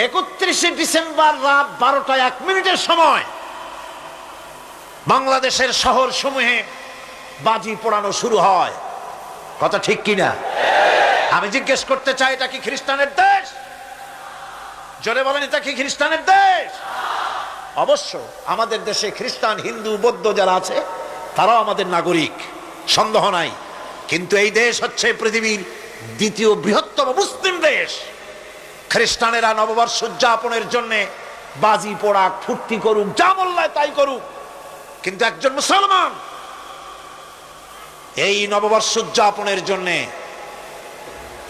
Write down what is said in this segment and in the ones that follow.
31শে December রাত 12টা 1 মিনিটের সময় বাংলাদেশের শহর সমূহে বাজি পোড়ানো শুরু হয়। কথা ঠিক কিনা? আমি জিজ্ঞেস করতে চাই, এটা কি খ্রিস্টানের দেশ? জোরে বলেন, এটা কি খ্রিস্টানের দেশ? অবশ্য আমাদের দেশে খ্রিস্টান, হিন্দু, বৌদ্ধ যারা আছে তারাও আমাদের নাগরিক, সন্দেহ নাই। কিন্তু এই দেশ হচ্ছে পৃথিবীর দ্বিতীয় বৃহত্তম মুসলিম দেশ। খ্রিস্টানেরা নববর্ষ উদযাপনের জন্য বাজি পোড়াক, ফুর্তি করুক, যা বললে তাই করুক, কিন্তু একজন মুসলমান এই নববর্ষ উদযাপনের জন্য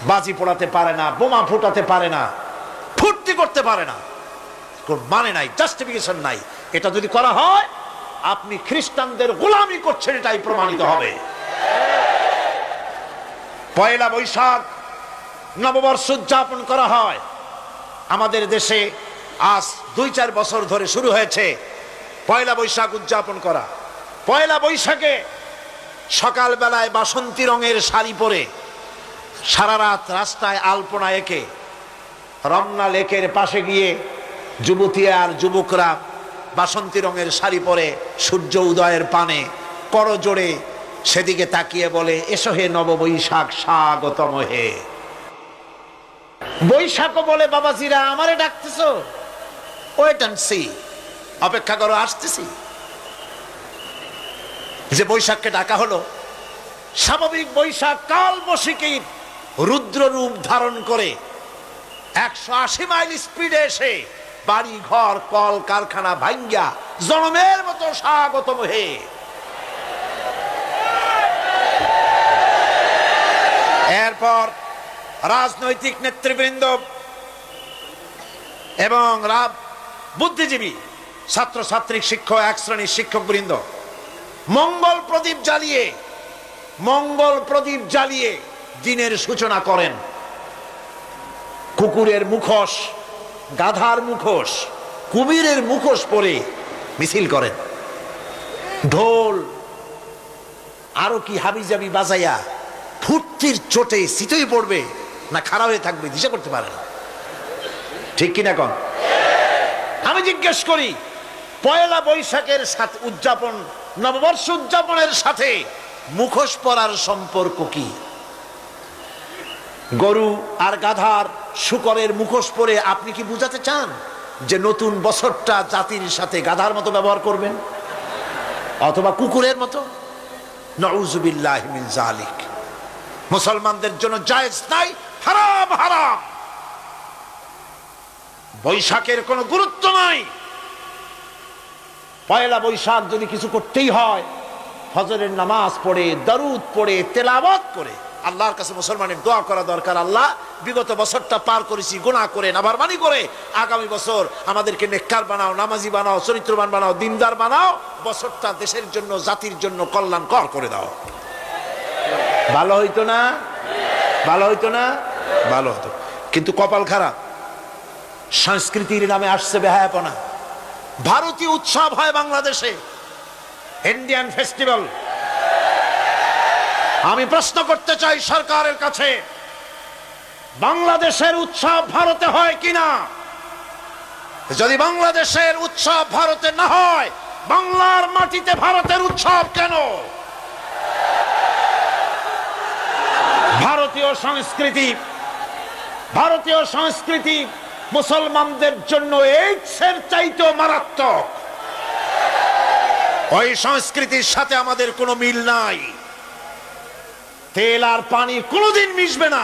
বাজি পোড়াতে পারে না, বোমা ফুটাতে পারে না, ফুর্তি করতে পারে না। মানে নাই, জাস্টিফিকেশন নাই। এটা যদি করা হয় আপনি খ্রিস্টানদের গোলামি করছেন, এটাই প্রমাণিত হবে। পয়লা বৈশাখ নববর্ষ উদযাপন করা হয় আমাদের দেশে। আজ 2-4 বছর ধরে শুরু হয়েছে পয়লা বৈশাখ উদযাপন করা। পয়লা বৈশাখে সকাল বেলায় বাসন্তী রঙের শাড়ি পরে সারা রাত রাস্তায় আলপনা এঁকে রমনা লেকের পাশে গিয়ে যুবতী আর যুবকরা বাসন্তী রঙের শাড়ি পরে সূর্য উদয়ের পানে করজোড়ে সেদিকে তাকিয়ে বলে, এসো হে নববৈশাখ স্বাগতম হে। বৈশাখও বলে, বাবাজিরা আমারে ডাকতেছো? ওয়েট এন্ড সি, অপেক্ষা করো, আসতেছি। যে বৈশাখকে ডাকা হলো, স্বাভাবিক বৈশাখ কাল বৈশাখীর রুদ্র রূপ ধারণ করে 180 মাইল স্পিডে এসে বাড়ি ঘর কল কারখানা ভাঙ্গা জনমের মতো স্বাগতম হে। এরপর রাজনৈতিক নেতৃবৃন্দ এবং বুদ্ধিজীবী, ছাত্রছাত্রী, শিক্ষক, এক শ্রেণীর শিক্ষক বৃন্দ মঙ্গল প্রদীপ জ্বালিয়ে দিনের সূচনা করেন। কুকুরের মুখোশ, গাধার মুখোশ, কুমিরের মুখোশ পরে মিছিল করেন। ঢোল আরো কি হাবিজাবি বাজাইয়া ফুর্তির চোটে শীতই পড়বে না খারাপ হয়ে থাকবে দিশা করতে পারে না। ঠিক কিনা কন? আমি জিজ্ঞেস করি, পয়লা বৈশাখের সাথে উদযাপন, নববর্ষ উদযাপনের সাথে মুখোশ পরার সম্পর্ক কি? গরু আর গাধার শূকরের মুখোশ পরে আপনি কি বুঝাতে চান যে নতুন বছরটা জাতির সাথে গাধার মতো ব্যবহার করবেন অথবা কুকুরের মতো? নাউযুবিল্লাহি মিন যালিক। মুসলমানদের জন্য জায়েজ নাই, হারাম হারাম। বৈশাখের কোনো গুরুত্ব নাই। পয়লা বৈশাখ যদি কিছু করতেই হয়, ফজরের নামাজ পড়ে, দরুদ পড়ে, তেলাওয়াত করে আল্লাহর কাছে মুসলমানের দোয়া করা দরকার। আল্লাহ, বিগত বছরটা পার করেছি গুনাহ করে, নাফরমানি করে, আগামী বছর আমাদেরকে নেককার বানাও, নামাজি বানাও, চরিত্রবান বানাও, দিনদার বানাও। বছরটা দেশের জন্য, জাতির জন্য কল্যাণকর করে দাও। ভালো হইতো না? ভালো হইতো না? ভালো হতো। কিন্তু কপাল খারাপ, সংস্কৃতির নামে আসছে বেহায়াপনা। ভারতীয় উৎসব হয় বাংলাদেশে, ইন্ডিয়ান ফেস্টিভ্যাল। আমি প্রশ্ন করতে চাই সরকারের কাছে, বাংলাদেশের উৎসব ভারতে হয় কিনা? যদি বাংলাদেশের উৎসব ভারতে না হয়, বাংলার মাটিতে ভারতের উৎসব কেন? ভারতীয় সংস্কৃতি মুসলমানদের জন্য এইডসের চাইতেও মারাত্মক। ওই সংস্কৃতির সাথে আমাদের কোনো মিল নাই। তেল আর পানি কোনোদিন মিশবে না।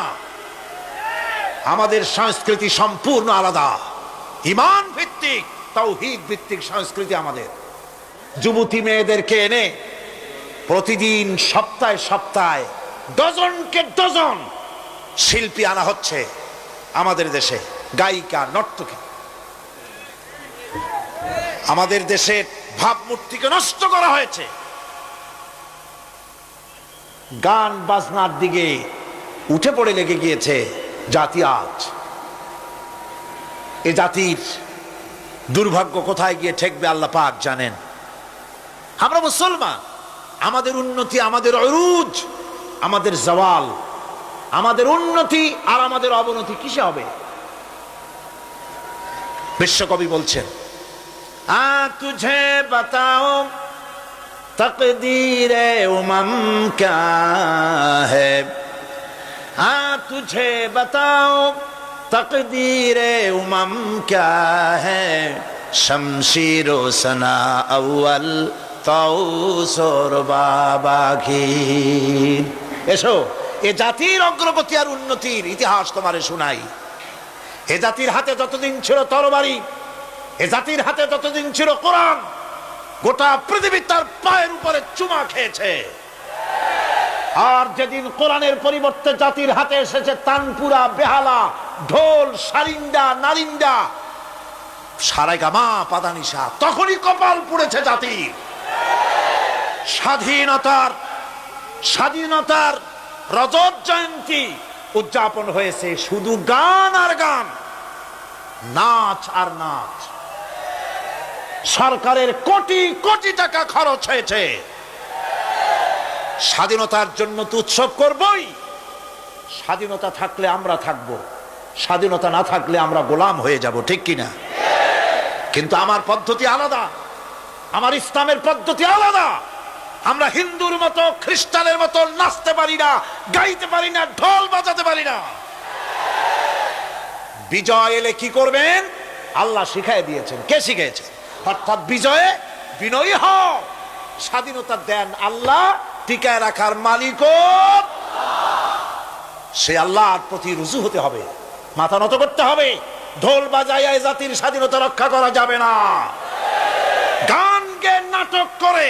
আমাদের সংস্কৃতি সম্পূর্ণ আলাদা, ঈমান ভিত্তিক, তাওহীদ ভিত্তিক সংস্কৃতি আমাদের। যুবতী মেয়েদেরকে এনে প্রতিদিন সপ্তাহে সপ্তাহে ডজনকে ডজন শিল্পী আনা হচ্ছে আমাদের দেশে, গায়িকা, নর্তকী। আমাদের দেশের ভাবমূর্তিকে নষ্ট করা হয়েছে। গান বাজনার দিকে উঠে পড়ে লেগে গিয়েছে জাতি আজ। এ জাতির দুর্ভাগ্য কোথায় গিয়ে ঠেকবে আল্লাহ পাক জানেন। আমরা মুসলমান, আমাদের উন্নতি, আমাদের উরুজ, আমাদের জাওয়াল, আমাদের উন্নতি আর আমাদের অবনতি কিসে হবে? বিশ্বকবি বলছেন, তুঝে বাতাও তকদীরে উমম ক্যা হ্যায়, তুঝে বাতাও তকদীরে উমম ক্যা হ্যায়, শমশিরো সনা আউয়াল তাউস ওর বাবাঘির। এসো, এ জাতির অগ্রগতি আর উন্নতির ইতিহাস তোমারে শোনাই। এ জাতির হাতে যতদিন ছিল তরবারি, এ জাতির হাতে যতদিন ছিল কোরআন, গোটা পৃথিবী তার পায়ের উপরে চুমা খেয়েছে। আর যেদিন কোরআনের পরিবর্তে জাতির হাতে এসেছে তানপুরা, বেহালা, ঢোল, সারিন্দা, নারিন্দা, সারেগামা, পাদানিসা, তখনই কপাল পুড়েছে জাতির। স্বাধীনতার রজত জয়ন্তী উদযাপন হয়েছে শুধু গান আর গান, নাচ আর নাচ। সরকারের কোটি কোটি টাকা খরচ হয়েছে। স্বাধীনতার জন্য তো উৎসব করবই। স্বাধীনতা থাকলে আমরা থাকবো, স্বাধীনতা না থাকলে আমরা গোলাম হয়ে যাব, ঠিক কিনা? কিন্তু আমার পদ্ধতি আলাদা, আমার ইসলামের পদ্ধতি আলাদা। আমরা হিন্দুর মতো, খ্রিস্টানের মতো নাচতে পারি না, গাইতে পারি না, ঢোল বাজাতে পারি না। বিজয় এলে কি করবেন আল্লাহ শিখাই দিয়েছেন। কে শিখিয়েছে? অর্থাৎ বিজয়ে বিনয়ী হও। স্বাধীনতা দেন আল্লাহ, টিকায় রাখার মালিকও সে আল্লাহর প্রতি রুজু হতে হবে, মাথা নত করতে হবে। ঢোল বাজাইয়া জাতির স্বাধীনতা রক্ষা করা যাবে না। গান গে নাটক করে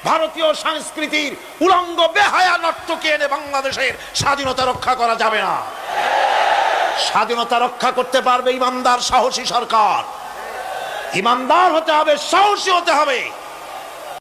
ভারতীয় সংস্কৃতির উলঙ্গ বেহায়া নর্তকী এনে বাংলাদেশের স্বাধীনতা রক্ষা করা যাবে না। স্বাধীনতা রক্ষা করতে পারবে ইমানদার, সাহসী সরকার। ইমানদার হতে হবে, সাহসী হতে হবে।